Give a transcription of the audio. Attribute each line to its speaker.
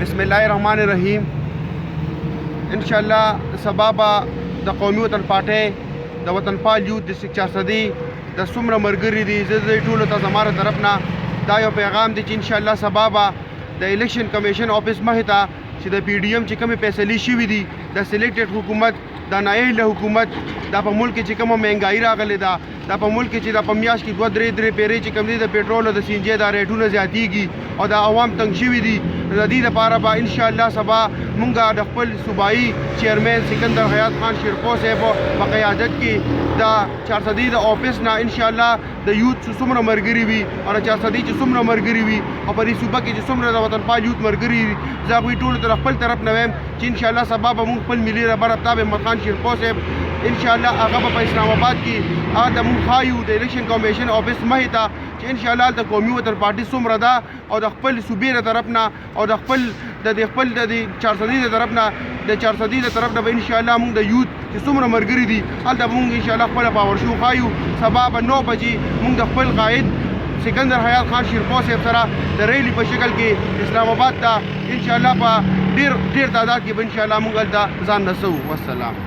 Speaker 1: बिस्मिल्लाहिर्रहमानिर्रहीम। इंशाअल्लाह सबा बा د قومي وطن پارټۍ د وطنپال یوथ ډسټرکټ 400 د څومره ملګري دي زه ټولو ته زماره طرف نه دا یو پیغام دی چې انشاءالله سبا به د الیکشن کمیشن آفس مخې ته چې د پی ډي ایم چې کومې فیصلې شوي دي د سلیکټډ حکومت د نااهله حکومت دا په ملک کې چې کومه مهنګایي راغلې ده دا په ملک کې چې دا په میاشت کې 2-3 پیرې چې کوم دي د پېټرول او د سی ان جي دا ریټونه زیاتېږي او د عوام تنګ شوي دي د دې لپاره به انشاءالله سبا مونږ د خپل صوبایي چیرمین سکندر حیات خان شیرپور صاحب په قیادت کې د 400 د آفس نه انشاءالله د یوث څومره ملګري وي او د 400 چې څومره ملګري وي او په دې صوبه کې چې څومره د وطنپال یوث ملګري وي زه هغوی ټولو ته خپل طرف نه وایم چې انشاءالله سبا به مونږ خپل ملي رهبر آفتاب احمد خان شیرپور صاحب انشاءالله هغه به په اسلام آباد کې هغه د مونږ ښایو د الیکشن کمیشن آفس مخې ته چې انشاءالله د قومي وطن پارټي څومره ده او د خپل صوبې د طرف نه او د خپل د 400 د طرف نه د 400 د طرف نه به انشاءالله مونږ د یوث چې څومره ملګري دي هلته به مونږ انشاءالله خپله پاور شو ښایو سبا به 9 بجې مونږ د خپل قائد سکندر حیات خان شیرپور صاحب سره د ریلی په شکل کې اسلام آباد ته انشاءالله په ډېر تعداد کې به انشاءالله مونږ هلته ځان رسوو. والسلام.